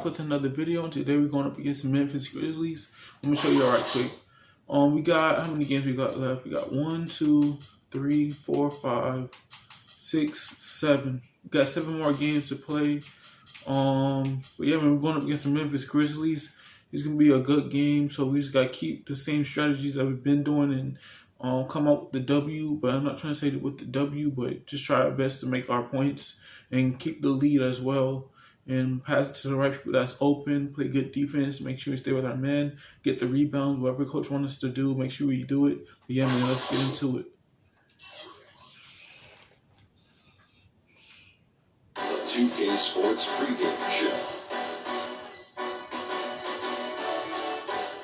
With another video, and today we're going up against the Memphis Grizzlies. I'm gonna show you all right quick. We got how many games we got left? We got 1, 2, 3, 4, 5, 6, 7. We got 7 more games to play. But yeah, we're going up against the Memphis Grizzlies. It's gonna be a good game, so we just gotta keep the same strategies that we've been doing and come out with the W. But I'm not trying to say that with the W, but just try our best to make our points and keep the lead as well. And pass it to the right people that's open, play good defense, make sure we stay with our men, get the rebounds, whatever coach wants us to do, make sure we do it. But yeah, man, let's get into it. The 2K Sports pregame show.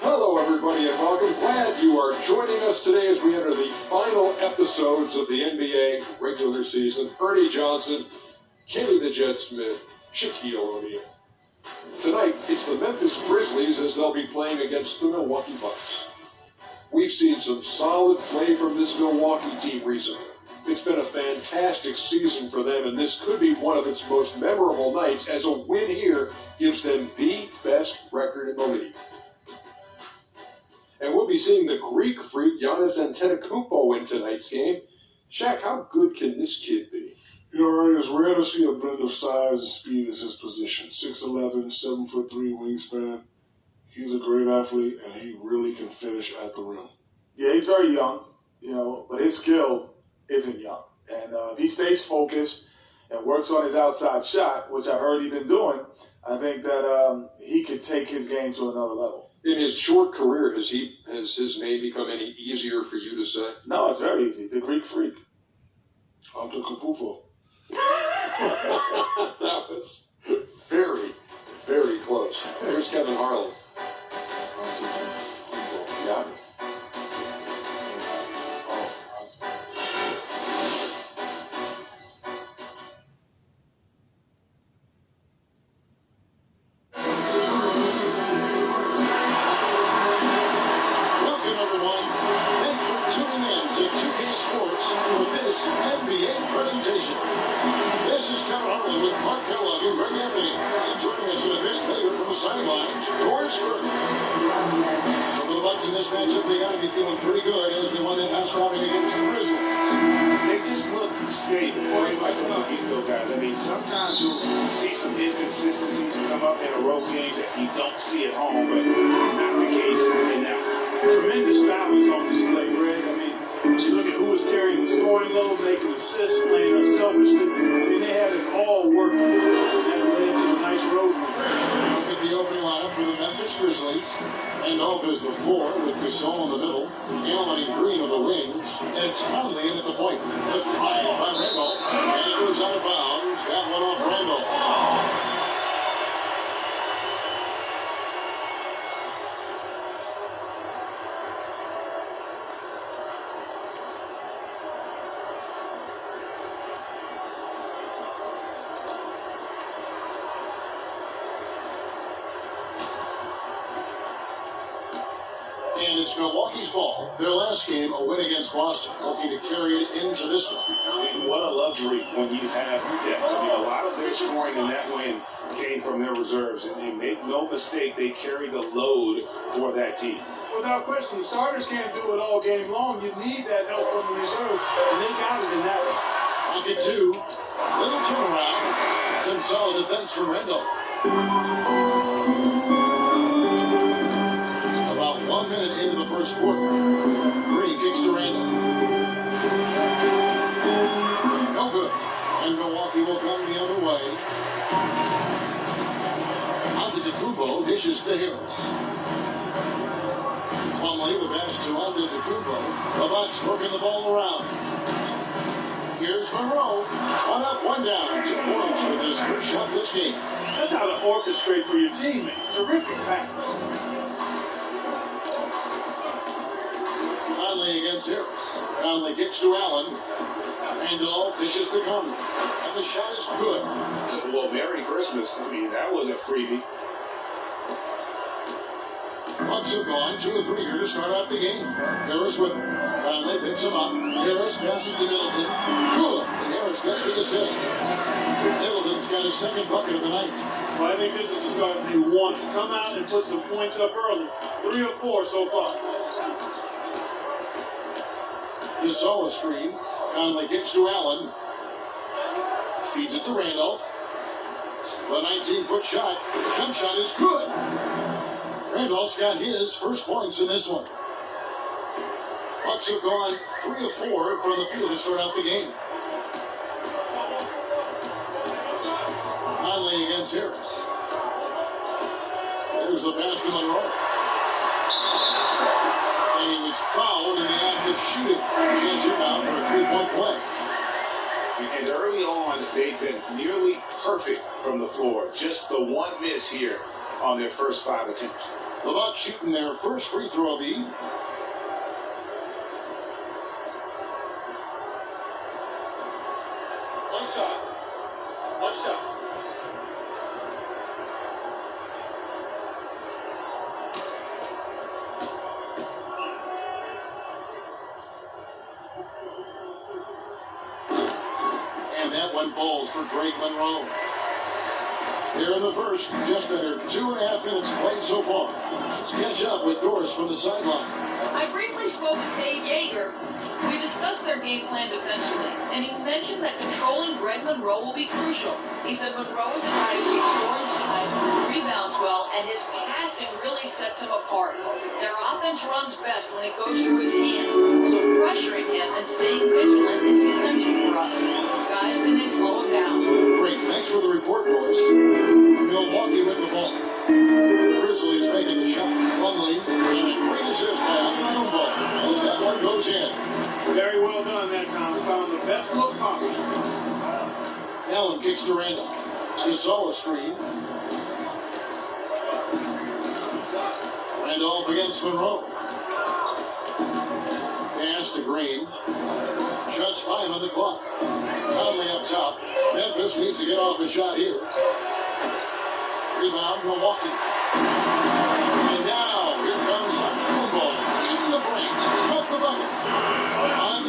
Hello, everybody, and welcome. Glad you are joining us today as we enter the final episodes of the NBA regular season. Ernie Johnson, Kenny the Jet Smith, Shaquille O'Neal. Tonight, it's the Memphis Grizzlies as they'll be playing against the Milwaukee Bucks. We've seen some solid play from this Milwaukee team recently. It's been a fantastic season for them, and this could be one of its most memorable nights, as a win here gives them the best record in the league. And we'll be seeing the Greek freak Giannis Antetokounmpo in tonight's game. Shaq, how good can this kid be? You know, Ernie, it's rare to see a blend of size and speed as his position. 6'11", 7'3" wingspan. He's a great athlete, and he really can finish at the rim. Yeah, he's very young, but his skill isn't young. And if he stays focused and works on his outside shot, which I've heard he's been doing, I think that he could take his game to another level. In his short career, has his name become any easier for you to say? No, it's very easy. The Greek freak. Antetokounmpo. That was very, very close. There's Kevin Harlan. Giannis. Welcome, everyone. Thanks for tuning in to 2K Sports for this NBA presentation. This is Kevin Harlan with Clark Kellogg and Greg Anthony. And joining us in a bit later from the sidelines, George Strait. For the Bucks in this matchup, they got to be feeling pretty good as they won that last round against the Grizzlies. They just look stable, boys, like some of the get-go guys. I mean, sometimes you'll see some inconsistencies come up in a road game that you don't see at home, but not the case in that. Tremendous balance on display, Greg. I mean, you look at who was carrying the scoring load, making assists, playing unselfishly. I mean, they had it all working. That led to a nice road. Look at the opening lineup for the Memphis Grizzlies. Randolph is the 4 with Gasol in the middle. Allen and Green on the wings. And it's Conley in at the point. The trial by Randolph. And it goes out of bounds. That one off Randolph. And it's Milwaukee's ball. Their last game, a win against Boston, looking to carry it into this one. And what a luxury when you have depth. I mean, a lot of their scoring in that win came from their reserves. And make no mistake, they carry the load for that team. Without question, the starters can't do it all game long. You need that help from the reserve, and they got it in that one. Pocket 2. Little turnaround. Some solid defense from Randolph. About 1 minute into the first quarter. Green kicks to Randolph. No good. And Milwaukee will come the other way. Antetokounmpo dishes to Harris. Plumlee, the pass to Antetokounmpo. The Bucks working the ball around. Here's Monroe. One up, one down. 2 points for this first shot this game. That's how to orchestrate for your teammates. Terrific pass. Conley against Harris. Conley kicks to Allen. Randolph dishes to Conley. And the shot is good. Well, Merry Christmas. I mean, that was a freebie. Bucks have gone 2 of 3 here to start out the game. Harris with him. Conley picks him up. Harris passes to Middleton. Good. And Harris gets the assist. Middleton Allen's got his second bucket of the night. Well, I think this is just going to be one. Come out and put some points up early. 3 or 4 so far. You saw a screen. Conley kicks to Allen. Feeds it to Randolph. The 19-foot shot. The jump shot is good. Randolph's got his first points in this one. Bucks have gone 3 of 4 from the field to start out the game. Conley against Harris. There's the pass to Monroe. And he was fouled in the act of shooting. Chance here now for a 3-point play. And early on, they've been nearly perfect from the floor. Just the one miss here on their first 5 attempts. The Bucks shooting their first free throw of the evening. One shot. One shot. And that one falls for Greg Monroe. Here in the first, just under 2.5 minutes played so far. Let's catch up with Doris from the sideline. I briefly spoke with Dave Yeager. We discussed their game plan defensively, and he mentioned that controlling Greg Monroe will be crucial. He said Monroe is a guy who can score inside, rebounds well, and his passing really sets him apart. Their offense runs best when it goes through his hands, so pressuring him and staying vigilant is essential for us. Guys, can they slow him down? Great, thanks for the report, Doris. Milwaukee with the ball. Grizzlies making the shot. Plumlee, great assist by Kumbo. As that one goes in. Very well done that time. Found the best look possible. Allen kicks to Randolph. You saw a screen. Randolph against Monroe. Pass to Green. Just 5 on the clock. Conley up top. Memphis needs to get off a shot here. Rebound, Milwaukee. And now, here comes Kumbo. Eating the break. Cut the bucket.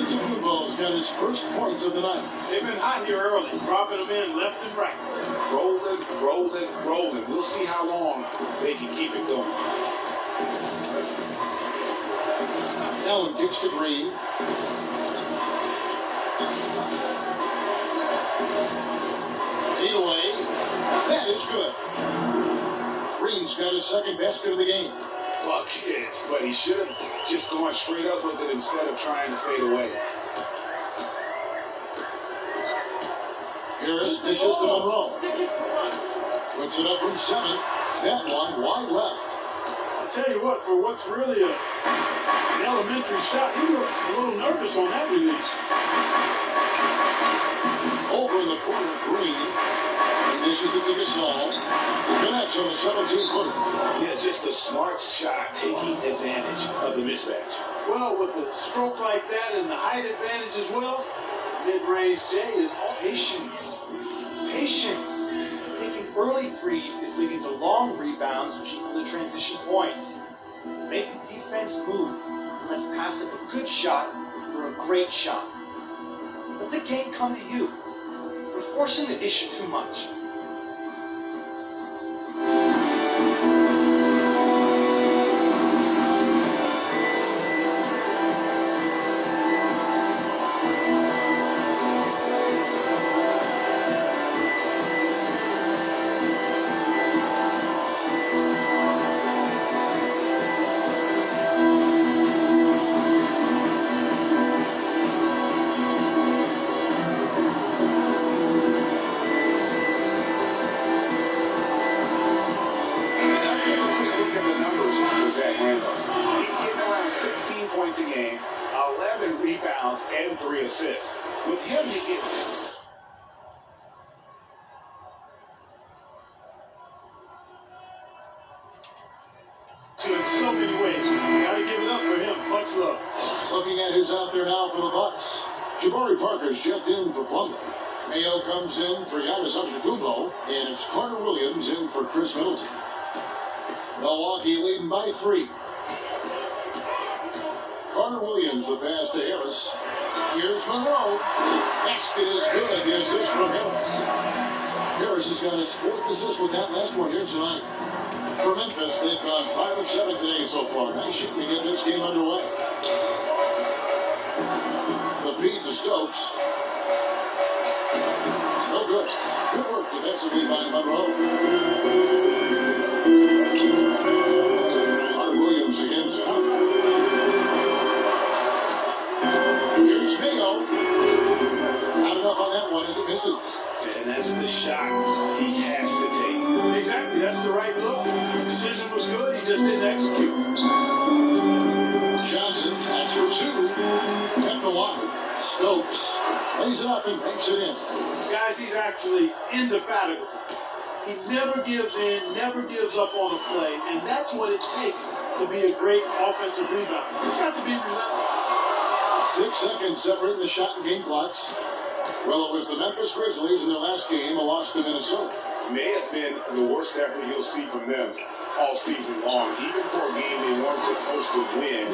Kumbo's got his first points of the night. They've been hot here early, dropping them in left and right. Rolling, rolling, rolling. We'll see how long they can keep it going. Allen kicks to Green. Feed away. That is good. Green's got his second basket of the game. Buckets, but he should have just gone straight up with it instead of trying to fade away. Harris dishes to Monroe. Puts it up from 7. That one wide left. I'll tell you what, for what's really an elementary shot, he looked a little nervous on that release. Over in the corner, Green. He dishes it to Gasol. Connects on the 17-footer. Yeah, just a smart shot taking advantage of the mismatch. Well, with a stroke like that and the height advantage as well, mid-range J is all Patience. Patience. Taking early threes is leading to long rebounds, which equal to transition points. Make the defense move. And let's pass up a good shot for a great shot. Let the game come to you. We're forcing the issue too much. Points a game, 11 rebounds, and 3 assists. With him, you get in so many ways. Gotta give it up for him. Much love. Looking at who's out there now for the Bucks. Jabari Parker's checked in for Plumlee. Mayo comes in for Giannis Antetokounmpo, and it's Carter Williams in for Chris Middleton. Milwaukee leading by 3. Carter Williams, the pass to Harris. Here's Monroe. Basket is good. The assist from Harris. Harris has got his 4th assist with that last one here tonight. For Memphis, they've gone 5 of 7 today so far. Nice shooting to get this game underway. The feed to Stokes. No good. Good work defensively by Monroe. Carter Williams against Conley. Here's Mayo. Not enough on that one as it misses. And that's the shot he has to take. Exactly, that's the right look. The decision was good, he just didn't execute. Johnson has for 2. Kept alive. Stokes lays it up and banks it in. Guys, he's actually indefatigable. He never gives in, never gives up on a play, and that's what it takes to be a great offensive rebounder. He's got to be relentless. 6 seconds separating the shot and game clocks. Well, it was the Memphis Grizzlies in their last game, a loss to Minnesota. May have been the worst effort you'll see from them all season long. Even for a game they weren't supposed to win,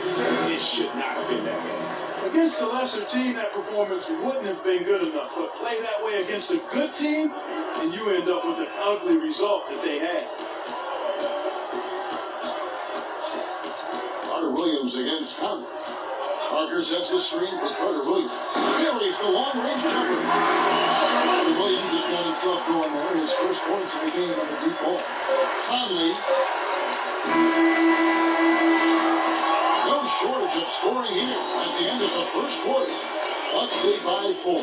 it should not have been that game. Against a lesser team, that performance wouldn't have been good enough. But play that way against a good team, and you end up with an ugly result that they had. Carter Williams against Conley. Parker sets the screen for Carter Williams. Carries the long-range jumper. Carter Williams has got himself going there. His first points of the game on the deep ball. Conley. No shortage of scoring here at the end of the first quarter. Bucks lead by 4.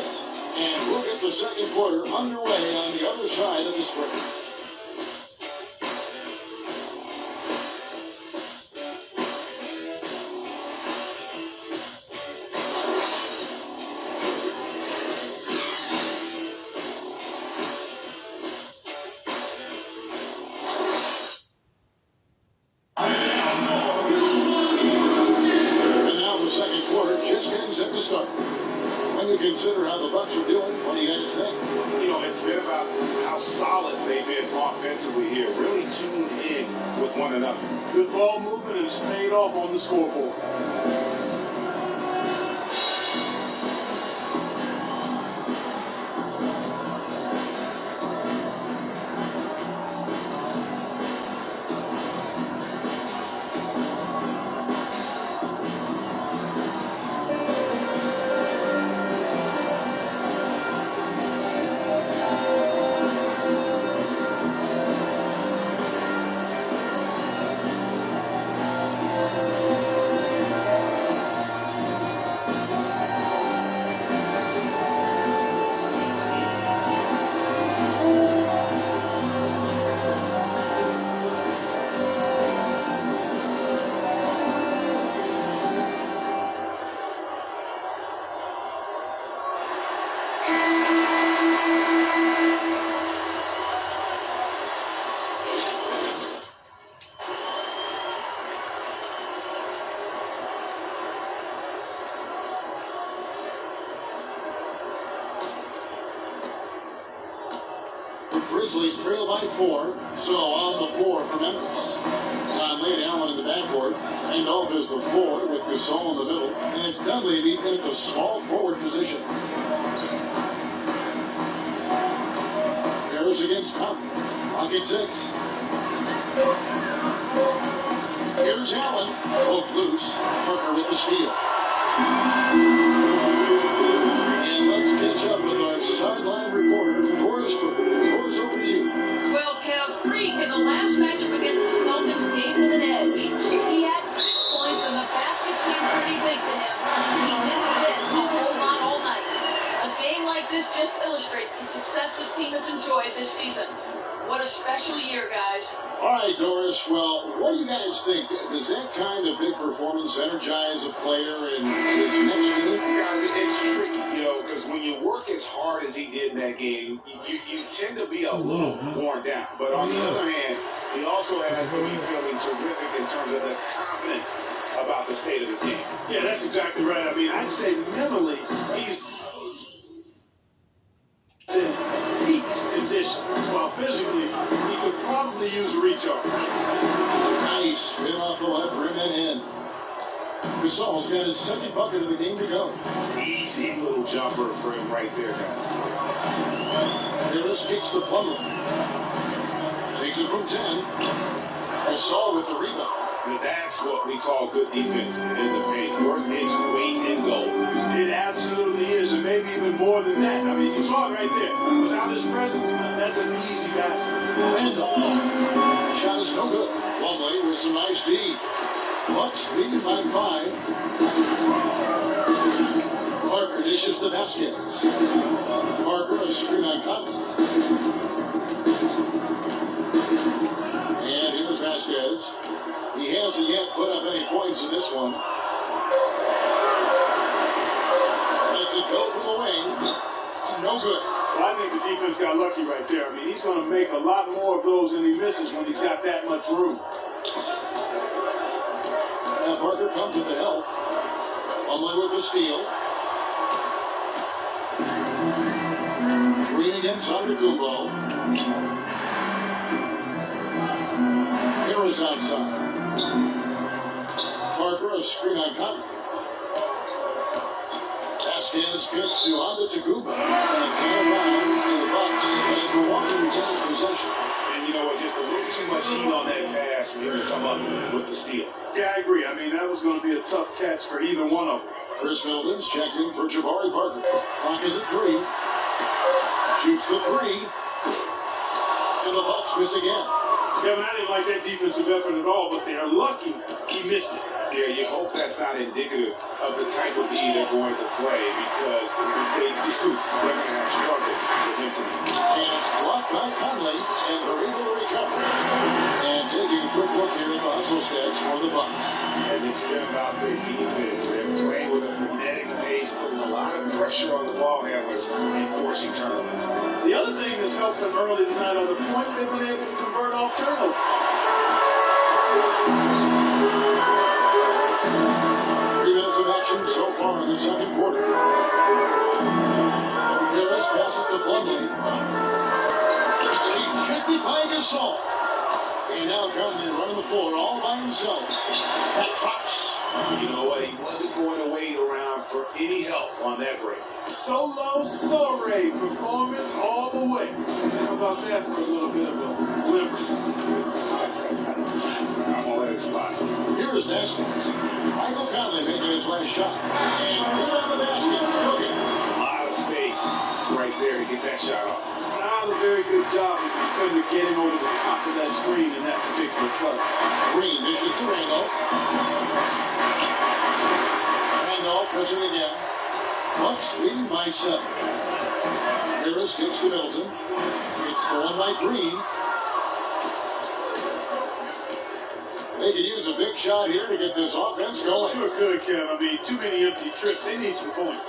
And we'll get the second quarter underway on the other side of this break. Consider how the Bucks are doing. What do you guys think? You know, it's been about how solid they've been offensively here. Really tuned in with one another. Good ball movement and it's paid off on the scoreboard. Grizzlies trail by 4, so on the 4 for Memphis. Conley and Allen in the backcourt. Handoff is the 4 with Gasol in the middle, and it's Dunleavy in at the small forward position. Harris against Conley. Pocket 6. Here's Allen. Poked loose. Parker with the steal. And let's catch up with our sideline reporter, Doris Burke. Doris, over to you. Well, Kev, Freak in the last matchup against the Celtics gave them an edge. He had 6 points and the basket seemed pretty big to him. He didn't miss a whole lot all night. A game like this just illustrates the success this team has enjoyed this season. What a special year, guys. All right, Doris. Well, what do you guys think? Does that kind of big performance energize a player in his next year? Guys, it's tricky, you know, because when you work as hard as he did in that game, you tend to be a little worn down. But on the other hand, he also has to be feeling terrific in terms of the confidence about the state of his game. Yeah, that's exactly right. I mean, I'd say mentally, he's in peak condition. While physically, he could probably use a recharge. Nice spin off the left rim and in. Gasol's got his second bucket of the game to go. Easy little jumper for him right there, guys. Harris kicks the Plumlee. Takes it from 10. Gasol with the rebound. And that's what we call good defense in the paint. Worth its weight in gold. It absolutely is, and maybe even more than that. I mean, you saw it right there. Without his presence, that's an easy basket. Randall. Shot is no good. Plumlee with some nice D. Bucks leading by 5. Parker dishes to Vasquez. Parker a screen on Conley. And here's Vasquez. He hasn't yet put up any points in this one. Lets it go from the wing. No good. Well, I think the defense got lucky right there. I mean, he's going to make a lot more of those than he misses when he's got that much room. And Parker comes at the help. Plumlee with the steal. Green against Antetokounmpo. Harris outside. Parker a screen on Conley. Vasquez gets to Antetokounmpo. And 10 rounds to the Bucks as Milwaukee retains possession. And you know what? Just a little too much heat on that pass for him to come up with the steal. Yeah, I agree. I mean, that was going to be a tough catch for either one of them. Chris Middleton's checked in for Jabari Parker. Clock is at 3. Shoots the 3. And the Bucks miss again. Kevin, I didn't like that defensive effort at all, but they are lucky he missed it. Yeah, you hope that's not indicative of the type of E they're going to play, because if they do, they're going to have struggles with him to meet. And it's blocked by Conley, and they're able to recover. And taking a quick look here at the hustle stats for the Bucks. And it's been about their defense. They're playing with a frenetic pace, putting a lot of pressure on the ball handlers and forcing turnovers. The other thing that's helped them early tonight are the points they've been able to convert off turnover. 3 minutes of action so far in the second quarter. Harris passes to Plumlee. Rejected by Gasol. And now Conley running the floor all by himself. That drops. You know what? He wasn't going to wait around for any help on that break. Solo soiree performance all the way. How about that for a little bit of a glimmer? I'm going to let it slide. Here is Vasquez. Michael Conley making his last shot. And put on the basket. Cooking. A lot of space right there to get that shot off. Not a very good job of the defender getting over the top of that screen in that particular play. Green dishes to Randolph. Randolph missing again. Bucks leading by 7. Harris gets to Middleton. It's stolen by Green. They could use a big shot here to get this offense going. Sure could, Kev. I mean, too many empty trips. They need some points.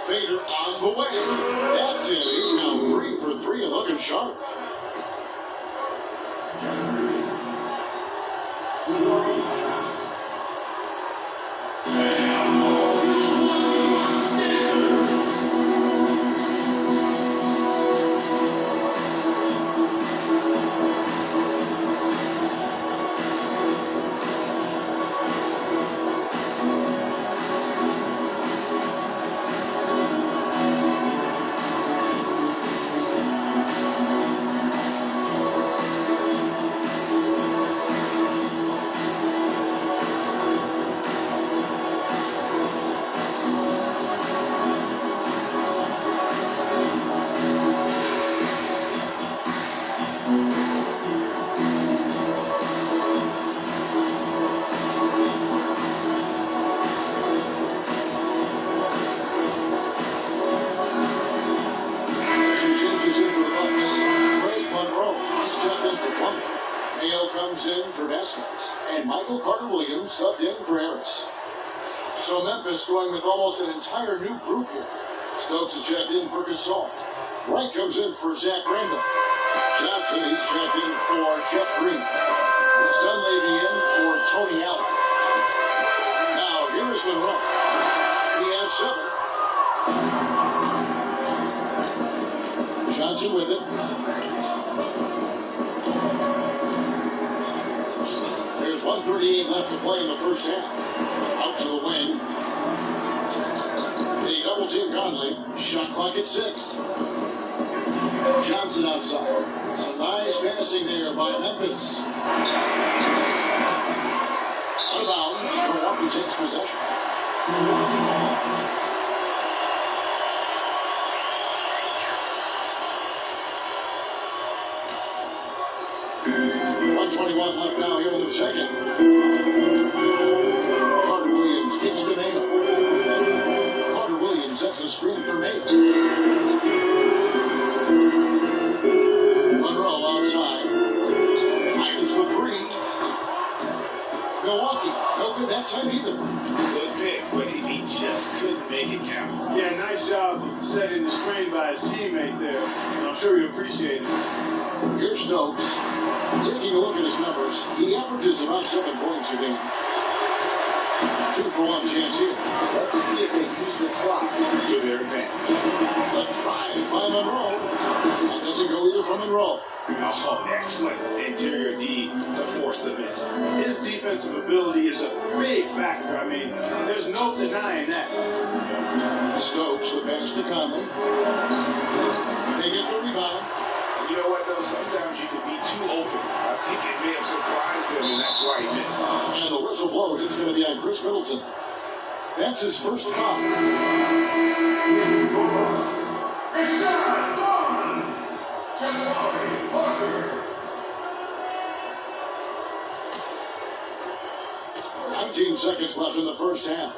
Fader on the way. That's it. He's now 3 for 3 and looking sharp. Subbed in for Harris. So Memphis going with almost an entire new group here. Stokes is checked in for Gasol. Wright comes in for Zach Randolph. Johnson is checked in for Jeff Green. Dunleavy in for Tony Allen. Now here is Monroe. He has 7. Johnson with it. There's 1:38 left to play in the first half. Out to the wing. They double team Conley. Shot clock at 6. Johnson outside. Some nice passing there by Memphis. Out of bounds. Milwaukee takes possession. 1:21 left now here in the second. Carter Williams kicks to Mayo. Carter Williams sets a screen for Mayo. Monroe outside. Fires the 3. Milwaukee, no good that time either. Good pick, but he just couldn't make it count. Yeah, nice job of setting the screen by his teammate there. And I'm sure he appreciated it. Here's Stokes. Taking a look at his numbers, he averages about 7 points a game. 2-for-1 chance here. Let's see if they use the clock to their advantage. The drive by Monroe. That doesn't go either from Monroe. Oh, excellent interior D to force the miss. His defensive ability is a big factor. I mean, there's no denying that. Stokes, the pass to Conley. They get the rebound. You know what, though? Sometimes you can be too open. I think it may have surprised him, and that's why he missed. And the whistle blows. It's going to be on Chris Middleton. That's his first foul. It's shot gone. Jabari Parker. 19 seconds left in the first half.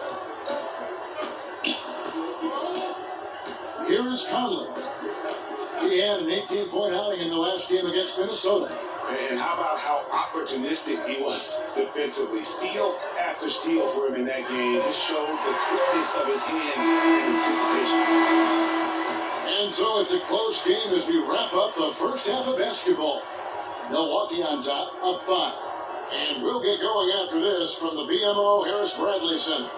Here is Conley. He had an 18-point outing in the last game against Minnesota. And how about how opportunistic he was defensively? Steal after steal for him in that game. Just showed the quickness of his hands and anticipation. And so it's a close game as we wrap up the first half of basketball. Milwaukee on top, up 5. And we'll get going after this from the BMO Harris Bradley Center.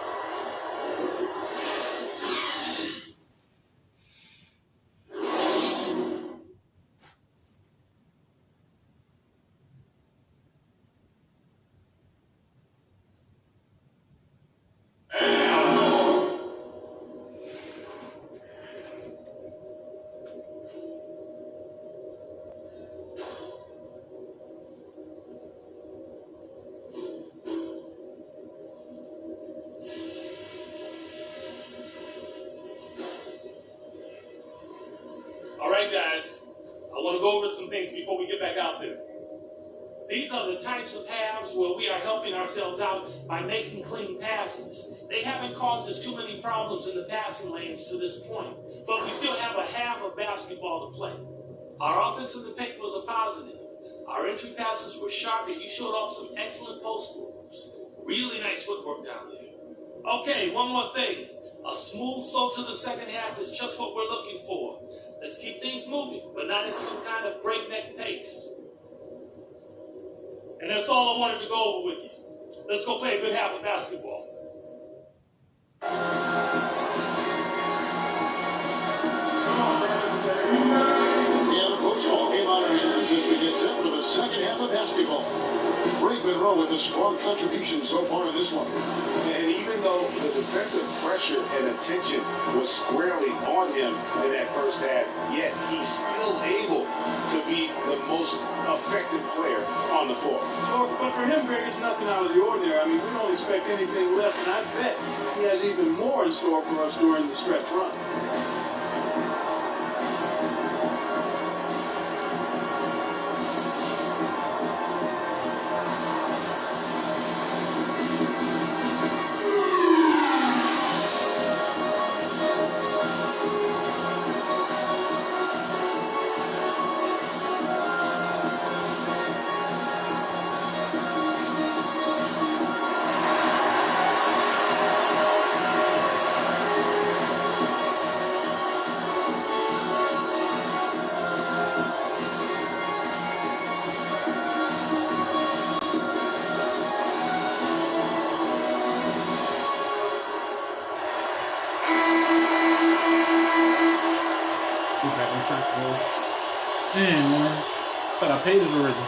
Guys, I want to go over some things before we get back out there. These are the types of halves where we are helping ourselves out by making clean passes. They haven't caused us too many problems in the passing lanes to this point, but we still have a half of basketball to play. Our offense in the paint was a positive. Our entry passes were sharp, and you showed off some excellent post moves. Really nice footwork down there. Okay, one more thing. A smooth flow to the second half is just what we're looking for. Let's keep things moving, but not at some kind of breakneck pace. And that's all I wanted to go over with you. Let's go play a good half of basketball. And Coach Hall came out of hands as we get set for the second half of basketball. Greg Monroe with a strong contribution so far in this one. And even though the defensive pressure and attention was squarely on him in that first half, yet he's still able to be the most effective player on the floor. But for him, Greg, it's nothing out of the ordinary. I mean, we don't expect anything less, and I bet he has even more in store for us during the stretch run. Man, thought I paid it already.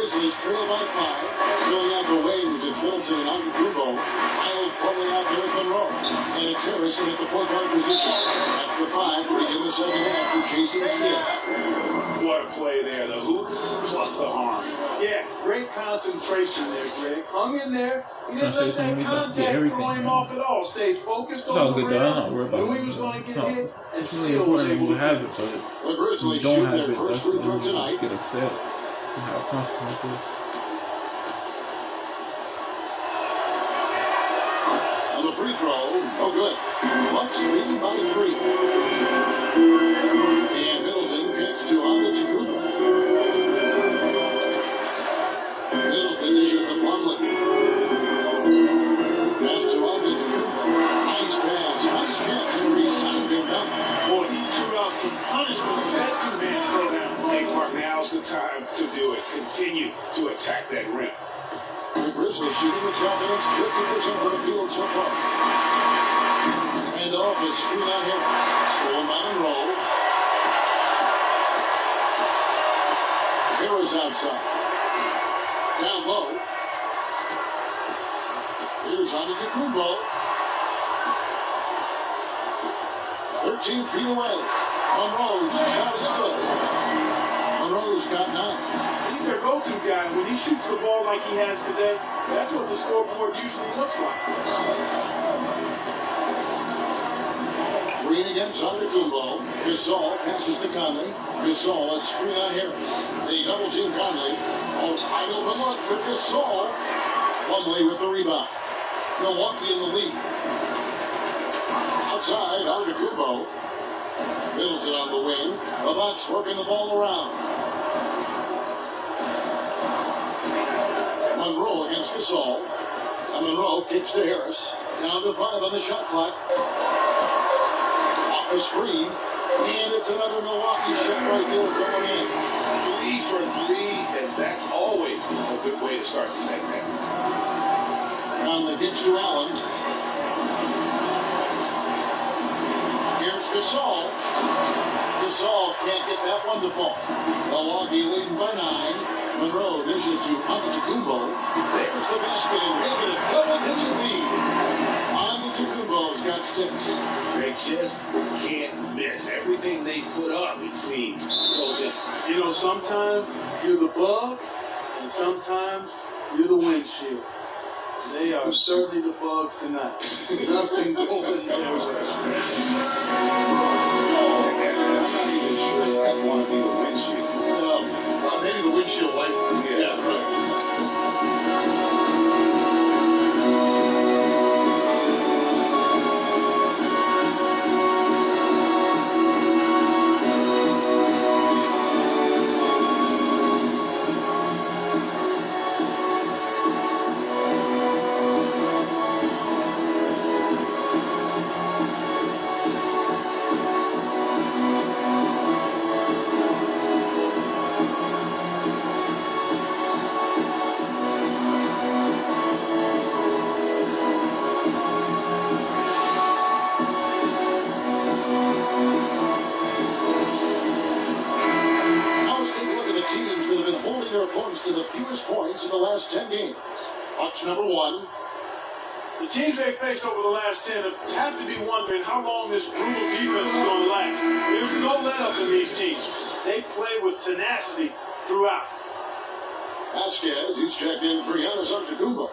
Grizzlies trail by 5. Filling out the wings, it's Middleton and Antetokounmpo. Miles pulling out there with Monroe. And it's Harrison at the point guard position. That's the 5 to begin the second half for Jason Kidd. What a play there. The hoop plus the arm. Yeah, great concentration there, Greg. Hung in there. He Trying didn't to say let something, that he's like, contact yeah, everything, throw him man. off at all. Stayed focused It's all on the good though. I'm not worried rim. about Knew it. he was going to It's get not- hit, and it's really still was important able when you to have finish. it, but The when Grizzlies you don't shoot have their it, first that's free when throw you tonight. get upset and have consequences. On the free throw, no good. Bucks leading by 3. And Middleton kicks to Antetokounmpo. Middleton issues to Plumlee. Pass to Antetokounmpo. Nice pass, nice catch, and resounding dunk. Boy, he threw out some punishment with that two-man throwdown. Hey, Clark, now's the time to do it. Continue to attack that rim. The Grizzlies shooting with confidence, 50% from the field so far. And off a screen on Harris. Stolen by Monroe. Harris outside. Down low. Here's Antetokounmpo. 13 feet away. Monroe's shot is good. Monroe's got 9. He's their go-to guy. When he shoots the ball like he has today, that's what the scoreboard usually looks like. Green against Antetokounmpo. Gasol passes to Conley. Gasol a screen on Harris. They double team Conley. Oh, wide open look for Gasol. Plumlee with the rebound. Milwaukee in the lead. Outside, Antetokounmpo. Middleton on the wing. The Bucks working the ball around. Monroe against Gasol. And Monroe kicks to Harris. Down to 5 on the shot clock. Off the screen. And it's another Milwaukee shot right there going in. 3 for 3, and that's always a good way to start the second half. Conley kicks to Allen. Here's Gasol. Gasol can't get that one to fall. Milwaukee leading by 9. Monroe dishes to Antetokounmpo. There's the basket and making a double-digit lead. Antetokounmpo's got 6. They just can't miss. Everything they put up, it seems, goes in. You know, sometimes you're the bug, and sometimes you're the windshield. They are certainly the bugs tonight. Nothing going nowhere. And I'm not even sure I want to be the windshield. Maybe the windshield wiper. Yeah, right. To the fewest points in the last 10 games. Bucks number 1. The teams they faced over the last 10 have to be wondering how long this brutal defense is going to last. There's no let-up in these teams. They play with tenacity throughout. Vasquez, he's checked in for Giannis Antetokounmpo.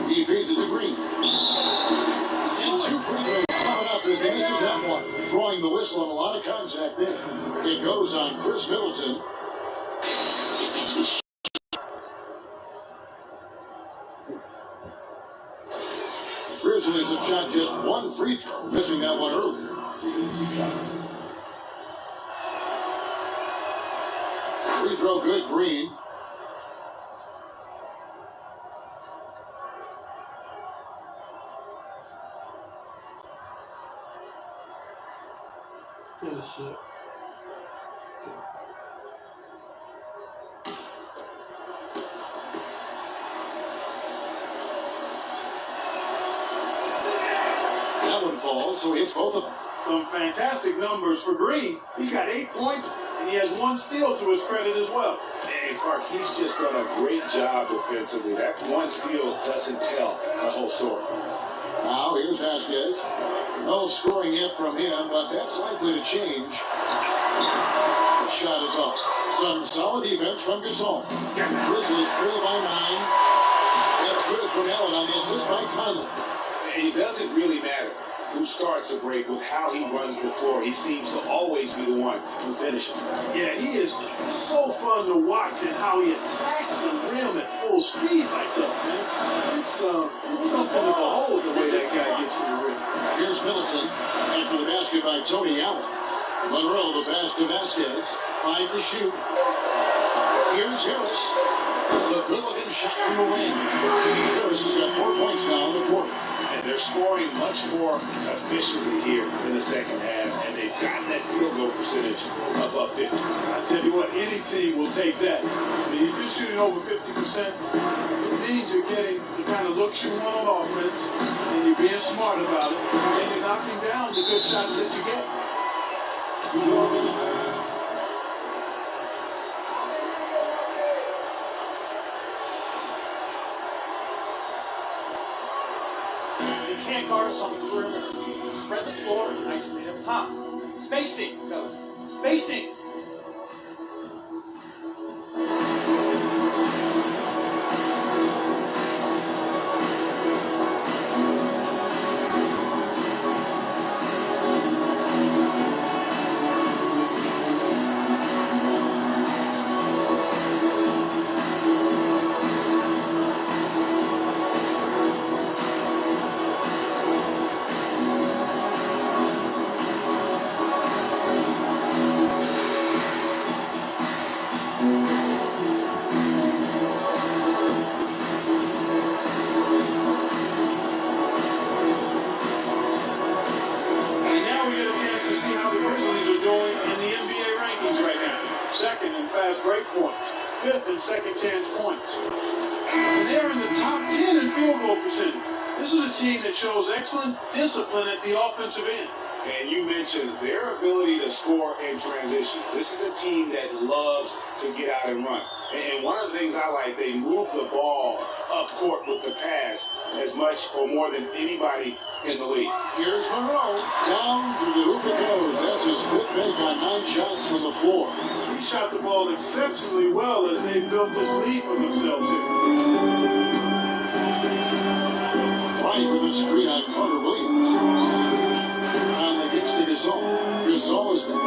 He feeds it to Green. And 2 free throws coming up as he misses that one. Drawing the whistle and a lot of contact there. It goes on Chris Middleton. Grizzlies have shot just 1 free throw, missing that one earlier. Free throw good, Green. Good shit. so he hits both of them. Some fantastic numbers for Green. He's got 8 points, and he has 1 steal to his credit as well. And Clark, he's just done a great job defensively. That one steal doesn't tell the whole story. Now here's Vasquez. No scoring yet from him, but that's likely to change. The shot is off. Some solid defense from Gasol. Grizzlies trail by 9. That's good from Allen on the assist by Conley. And it doesn't really matter who starts the break with how he runs the floor. He seems to always be the one who finishes. Yeah, he is so fun to watch and how he attacks the rim at full speed like that, man. It's something to behold the way that guy gets to the rim. Here's Middleton after the basket by Tony Allen. Monroe the pass to Vasquez. 5 to shoot. Here's Harris. The good-looking shot from the wing. Harris has got 4 points now in the quarter. And they're scoring much more efficiently here in the second half, and they've gotten that field goal percentage above 50. I tell you what, any team will take that. I mean, if you're shooting over 50%, it means you're getting the kind of looks you want on offense, and you're being smart about it, and you're knocking down the good shots that you get. Can't guard us on the perimeter. Spread the floor and isolate up top. Spacing, fellas. Spacing. Second chance points. And they're in the top 10 in field goal percentage. This is a team that shows excellent discipline at the offensive end. And you mentioned their ability to score in transition. This is a team that loves to get out and run. And one of the things I like, they move the ball up court with the pass as much or more than anybody in the league. Here's Monroe. Down to the hoop it goes. That's his 5th make on 9 shots from the floor. He shot the ball exceptionally well as they built this lead for themselves here. Right with a screen on Carter Williams. Conley gets to Gasol. Gasol is there.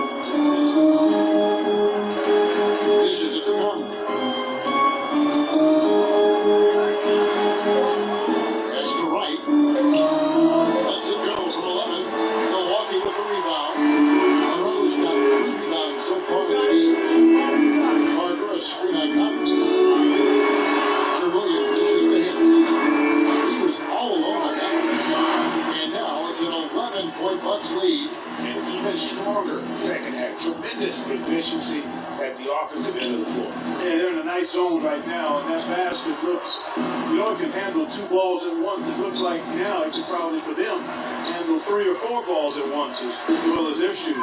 Dishes it to Conley. That's to Wright. Lets it go from 11. Milwaukee with the rebound. Monroe's got 3 rebounds so far in the game. Carter a screen on Conley. Carter Williams dishes to him. He was all alone on that one. And now it's an 11-point Bucks lead. And even stronger second half. Tremendous efficiency at the offensive end of the floor. Yeah, they're in a nice zone right now, and that basket looks, it can handle 2 balls at once. It looks like now it could probably, for them, handle 3 or 4 balls at once as well as they're shooting.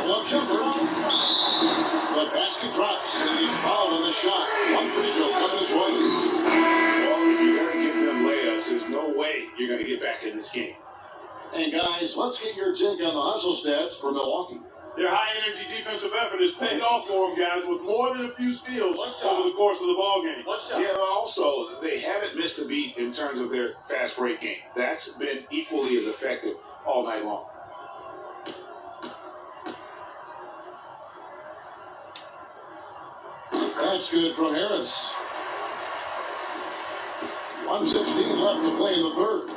Love jumper. The basket drops, and he's fouled on the shot. One free throw coming his way. Well, if you're going to give them layups, there's no way you're going to get back in this game. And guys, let's get your take on the hustle stats for Milwaukee. Their high-energy defensive effort has paid off for them, guys, with more than a few steals over the course of the ballgame. Yeah, also, they haven't missed a beat in terms of their fast break game. That's been equally as effective all night long. That's good from Harris. 1:16 left to play in the third.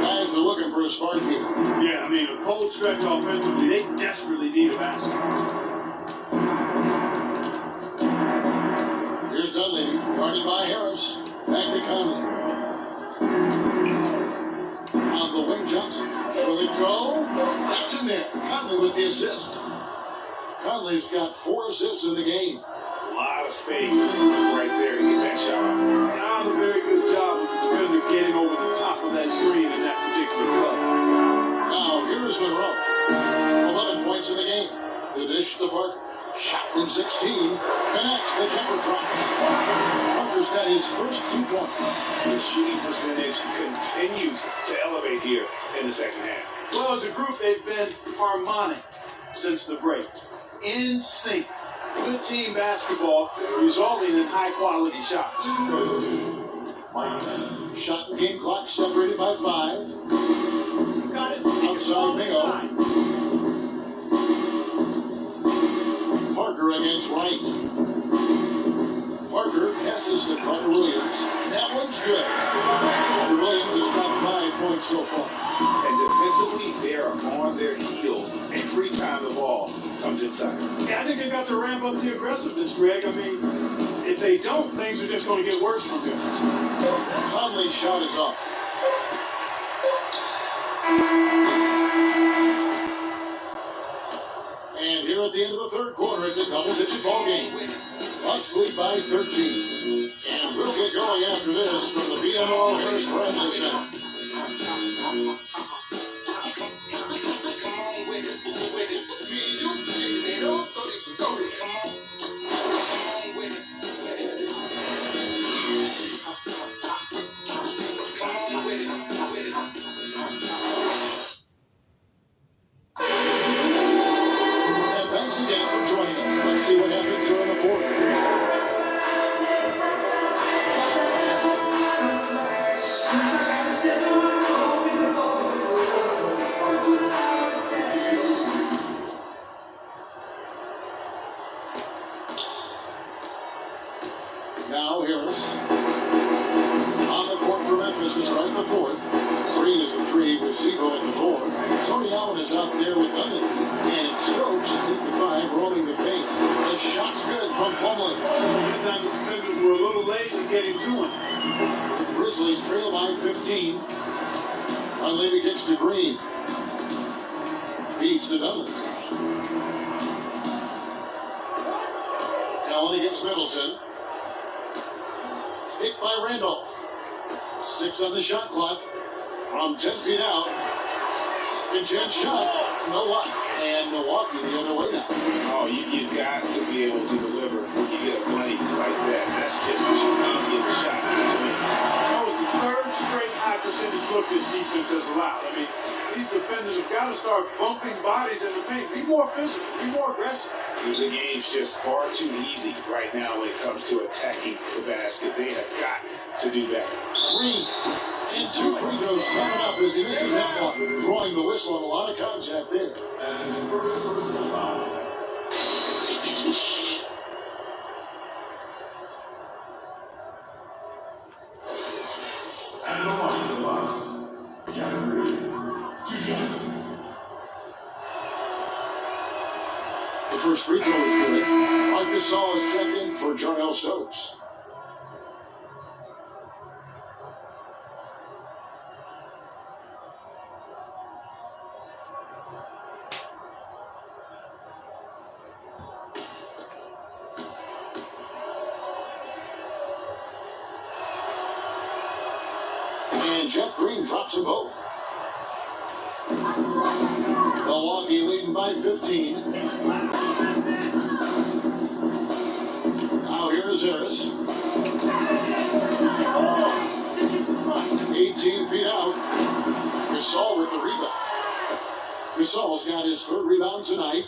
Guys are looking for a spark here. Yeah, I mean, a cold stretch offensively, they desperately need a basket. Here's Dunleavy, guarded by Harris. Back to Conley. On the wing, Johnson. Will it go? That's in there. Conley with the assist. Conley's got 4 assists in the game. A lot of space right there to get that shot off. Not a very good job with the defender getting over the top of that screen in that particular play. Now, here's Monroe. 11 points in the game. The dish to Parker. Shot from 16. Connects. The jumper drops. Parker's got his first 2 points. The shooting percentage continues to elevate here in the second half. Well, as a group, they've been harmonic since the break. In sync. Good team basketball resulting in high-quality shots. Shot and game clock separated by 5. Got it. Outside Mayo. Parker against Wright. Parker passes to Carter Williams. That one's good. Carter Williams has got 5 points so far. And defensively, they are on their heels every time the ball comes inside. Yeah, I think they've got to ramp up the aggressiveness, Greg. I mean, if they don't, things are just going to get worse from here. Conley's shot is off. And here at the end of the third quarter, it's a double-digit ball game. Bucks lead by 13. And we'll get going after this from the BMO Harris Bradley Center. And thanks again for joining us. Let's see what happens here in the fourth. Now Harris. On the court for Memphis to start the fourth. Green is the 3 with Zebo in the 4. Tony Allen is out there with Dunley. And Stokes, 8-5, rolling the paint. The shot's good from Plumlee. Anytime the defenders were a little late in getting to him. The Grizzlies trail by 15. Dunleavy kicks to Green. Feeds to Dunley. Allen against Middleton. Hit by Randolph. 6 on the shot clock. From 10 feet out. Second chance shot. No luck. And Milwaukee the other way now. Oh, you've got to be able to deliver when you get a money like that. That's just the easiest shot to make. That was the third straight high percentage look this defense has allowed. I mean, these defenders have got to start bumping bodies in the paint. Be more physical. Be more aggressive. The game's just far too easy right now when it comes to attacking the basket. They have got to do better. Green. And 2 free throws coming up as he misses that one. Drawing the whistle on a lot of contact there. That's his first personal foul. And the line of the Bucks, Kevin Green to Johnson. The first free throw is good. Mark Gasol is checked in for Jarnell Stokes. And Jeff Green drops them both. Milwaukee leading by 15. Now here is Harris. 18 feet out. Gasol with the rebound. Gasol's got his 3rd rebound tonight.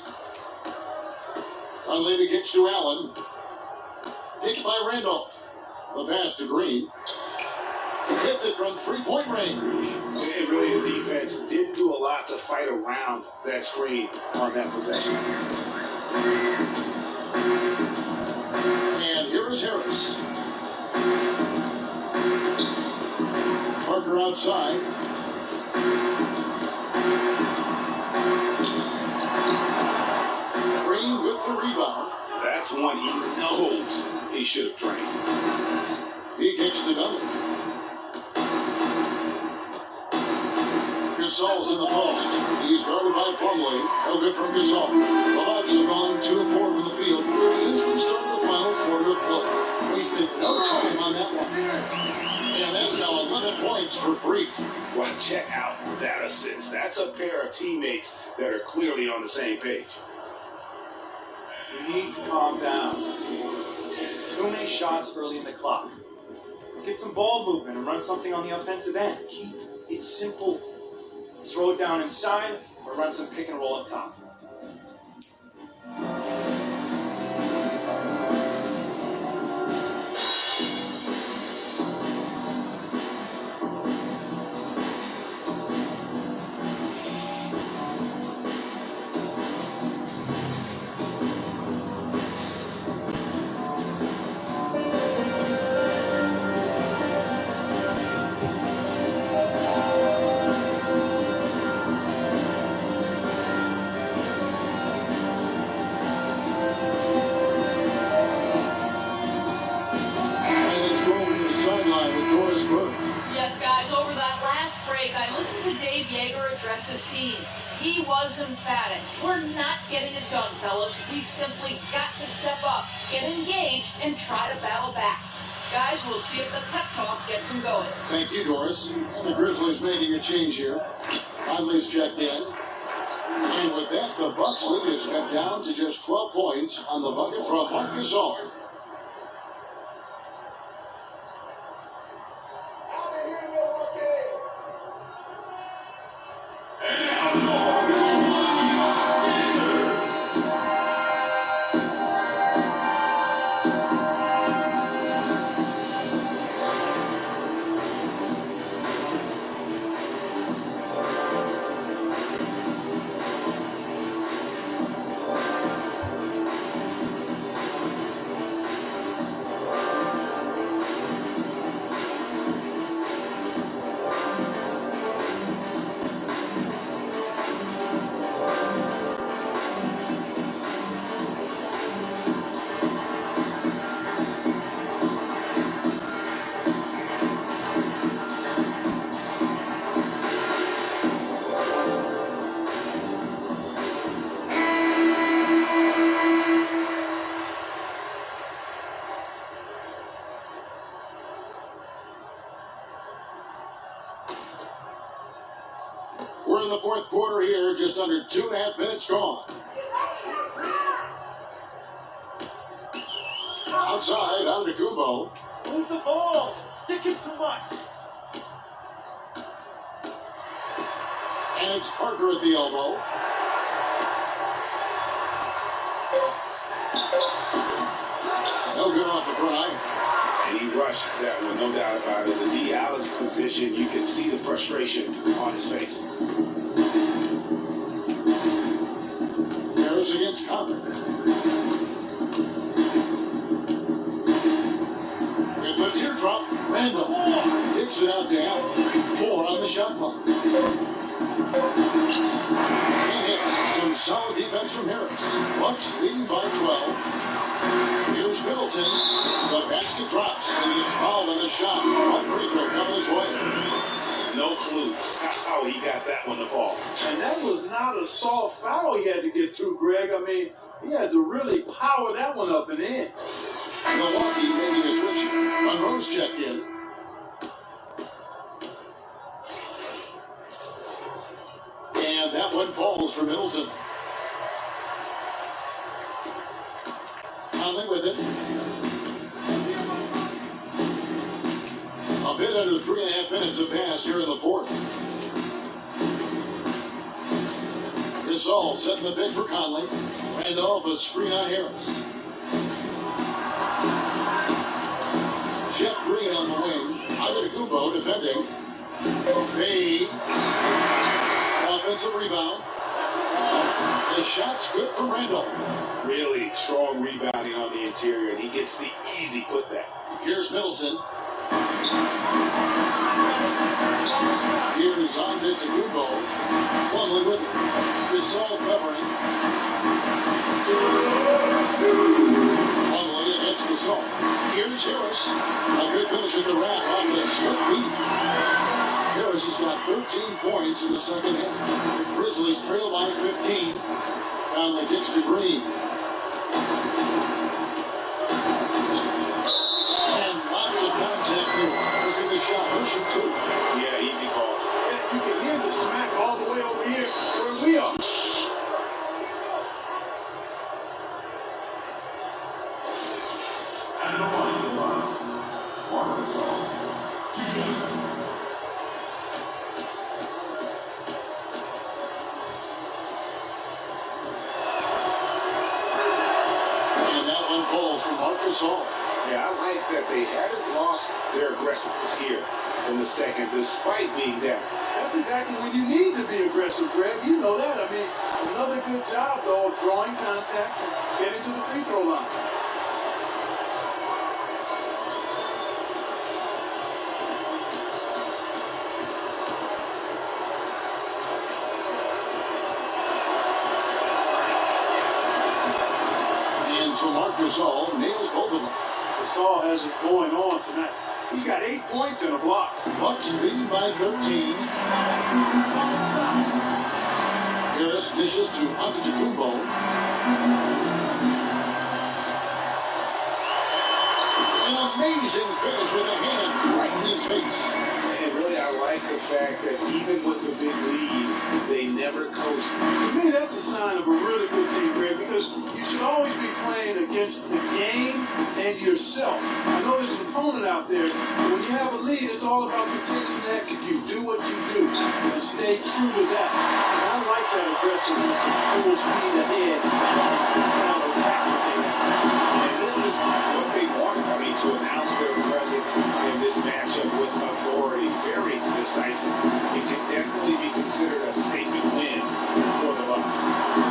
Dunleavy kicks to Allen. Picked by Randolph. The pass to Green. Hits it from 3-point range. And really, the defense didn't do a lot to fight around that screen on that possession. And here is Harris. Parker outside. Green with the rebound. That's one he knows he should have drained. He kicks to Dunley. Gasol's in the post. He's guarded by Plumlee. No good from Gasol. The Bucks have gone 2 of 4 from the field since the start of the final quarter of play. Wasted no time on that one. And that's now 11 points for Freak. Well, check out that assist. That's a pair of teammates that are clearly on the same page. You need to calm down. Too many shots early in the clock. Let's get some ball movement and run something on the offensive end. Keep it simple. Throw it down inside or run some pick and roll up top. Yes, guys, over that last break, I listened to Dave Yeager address his team. He was emphatic. We're not getting it done, fellas. We've simply got to step up, get engaged, and try to battle back. Guys, we'll see if the pep talk gets them going. Thank you, Doris. And the Grizzlies making a change here. Conley's checked in. And with that, the Bucks lead has stepped down to just 12 points on the bucket from Marc Gasol. We're in the fourth quarter here, just under 2.5 minutes gone. Outside, Antetokounmpo. Move the ball. Stick it too much. And it's Parker at the elbow. No good off the try. And he rushed that one, no doubt about it. In D. Allen's position, you can see the frustration on his face. Harris against Conley. With the teardrop, Randall kicks it out to Allen. 4 on the shot clock. And hits. Some solid defense from Harris. Bucks leading by 12. Here's Middleton. The basket drops, and he gets fouled on the shot. One free throw coming his way. No clue how he got that one to fall. And that was not a soft foul he had to get through, Greg. I mean, he had to really power that one up and in. Milwaukee making a switch. Monroe's checked in. And that one falls for Middleton. Conley with it. A bit under 3.5 minutes have passed here in the fourth. Gasol setting the pick for Conley. Randolph a screen on Harris. Jeff Green on the wing. Antetokounmpo defending. Fade. Offensive rebound. The shot's good for Randolph. Really strong rebounding on the interior, and he gets the easy putback. Here's Middleton. Here's Antetokounmpo. Conley with it. Gasol covering. Conley against Gasol. Here's Harris. A good finish at the rack on the slip feet. Harris has got 13 points in the second half. The Grizzlies trail by 15. Conley kicks to Green. And lots of contact here. Missing the shot. falls from Marcus Hall. Yeah, I like that they haven't lost their aggressiveness here in the second, despite being down. That's exactly when you need to be aggressive, Greg. You know that. I mean, another good job, though, of drawing contact and getting to the free throw line. And so Marcus Hall nails both of them. Gasol has it going on tonight. He's got 8 points and a block. Bucks leading by 13. Harris dishes to Antetokounmpo. An amazing finish with a hand right in his face. And really, I like the fact that even with the big lead, they never coast. To me, that's a sign of a really good team, Greg, because you should always be playing against the game and yourself. I know there's an opponent out there, but when you have a lead, it's all about continuing to execute. Do what you do and stay true to that. And I like that aggressiveness and full speed ahead kind of attack that they have. And this is what they wanted, to announce their presence in this matchup with authority. Very decisive. It can definitely be considered a statement win for the Bucks.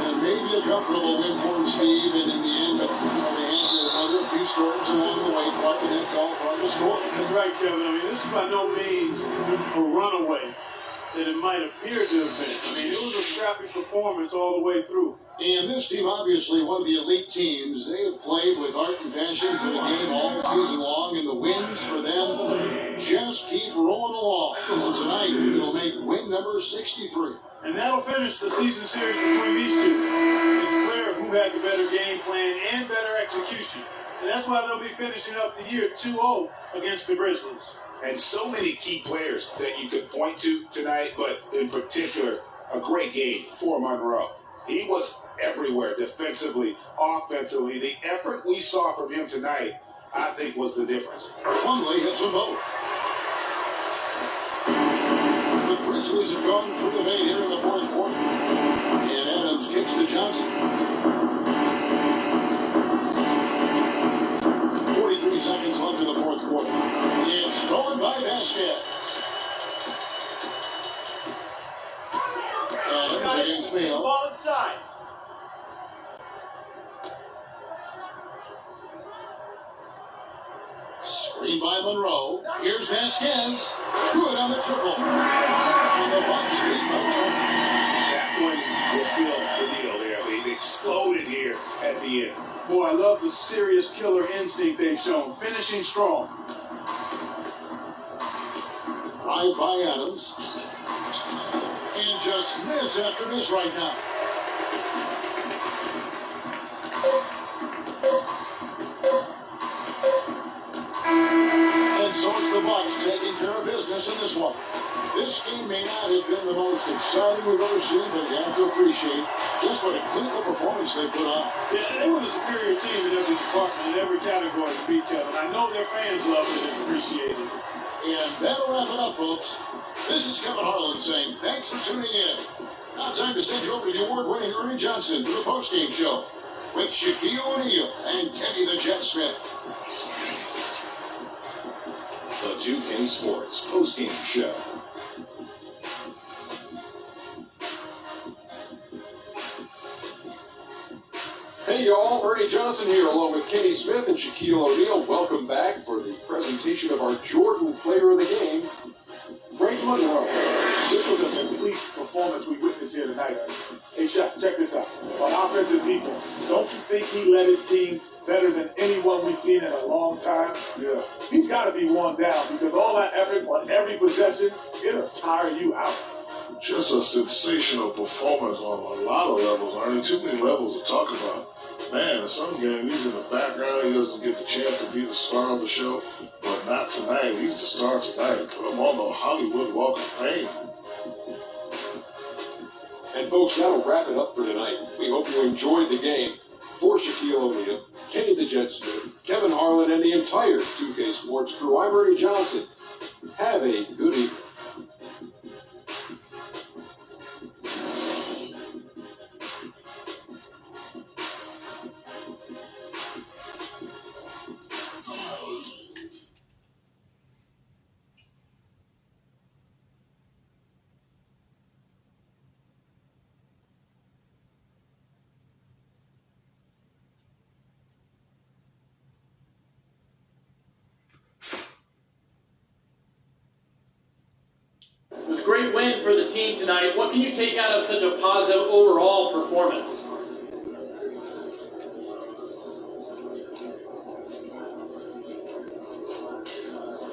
And maybe a comfortable win for him, Steve, and in the end, they had a few storms along the way, but that's all from the storm. That's right, Kevin. I mean, this is by no means a runaway that it might appear to have been. I mean, it was a scrappy performance all the way through. And this team, obviously one of the elite teams, they have played with heart and passion for the game all season long, and the wins for them just keep rolling along. And tonight, it'll make win number 63. And that'll finish the season series between these two. It's clear who had the better game plan and better execution. And that's why they'll be finishing up the year 2-0 against the Grizzlies. And so many key players that you could point to tonight, but in particular, a great game for Monroe. He was everywhere, defensively, offensively. The effort we saw from him tonight, I think, was the difference. Plumlee hits them both. The Grizzlies have gone 3 of 8 here in the fourth quarter. And Adams kicks to Johnson. 43 seconds left in the fourth quarter. It's stolen by Vasquez. Adams against Neal. Ball inside. Screen by Monroe. Here's Vasquez. Good on the triple. And the Bucks lead by 20. That one will seal the deal there. They exploded here at the end. Boy, I love the serious killer instinct they've shown. Finishing strong. Drive by Adams. And just miss after miss right now. And so it's the Bucks taking care of business in this one. This game may not have been the most exciting we've ever seen, but you have to appreciate just what a clinical performance they put on. Yeah, they were the superior team in every department, in every category to beat Kevin. I know their fans love it and appreciate it. And that'll wrap it up, folks. This is Kevin Harlan saying thanks for tuning in. Now time to send you over to the award-winning Ernie Johnson for the postgame show with Shaquille O'Neal and Kenny the Jet Smith. The 2K Sports postgame show. Hey y'all, Ernie Johnson here along with Kenny Smith and Shaquille O'Neal. Welcome back for the presentation of our Jordan Player of the Game, Greg Monroe. This was a complete performance we witnessed here tonight. Hey, Shaq, check this out. On offense and defense, don't you think he led his team better than anyone we've seen in a long time? Yeah. He's got to be worn down because all that effort on every possession, it'll tire you out. Just a sensational performance on a lot of levels. There aren't too many levels to talk about. Man, in some games, he's in the background. He doesn't get the chance to be the star of the show. But not tonight. He's the star tonight. Put him on the Hollywood Walk of Fame. And folks, that'll wrap it up for tonight. We hope you enjoyed the game. For Shaquille O'Neal, Kenny the Jet Smith, Kevin Harlan, and the entire 2K Sports crew, I'm Ernie Johnson. Have a good evening. great win for the team tonight. What can you take out of such a positive overall performance?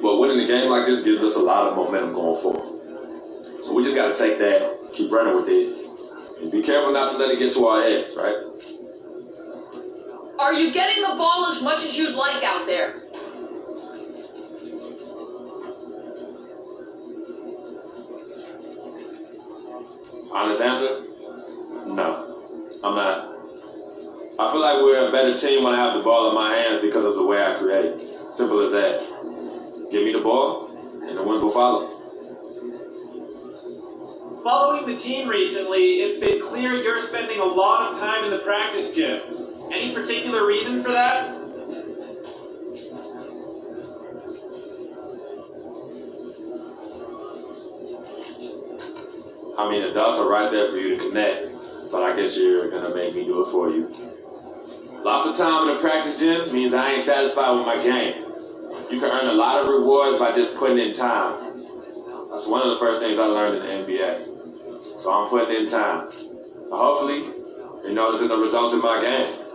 But winning a game like this gives us a lot of momentum going forward. So we just got to take that, keep running with it, and be careful not to let it get to our heads, right? Are you getting the ball as much as you'd like out there? Honest answer? No, I'm not. I feel like we're a better team when I have the ball in my hands because of the way I create. Simple as that. Give me the ball, and the wins will follow. Following the team recently, it's been clear you're spending a lot of time in the practice gym. Any particular reason for that? I mean, adults are right there for you to connect, but I guess you're going to make me do it for you. Lots of time in the practice gym means I ain't satisfied with my game. You can earn a lot of rewards by just putting in time. That's one of the first things I learned in the NBA. So I'm putting in time. But hopefully, you're noticing the results in my game.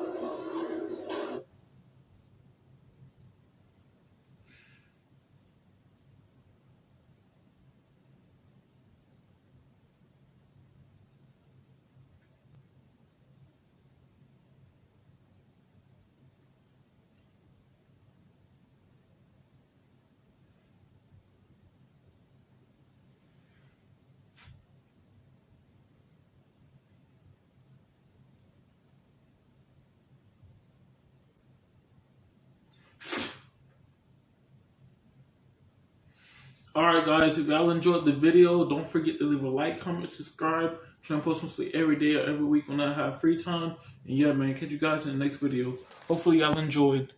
Alright guys, if y'all enjoyed the video, don't forget to leave a like, comment, subscribe. Try and post mostly every day or every week when I have free time. And yeah man, catch you guys in the next video. Hopefully y'all enjoyed.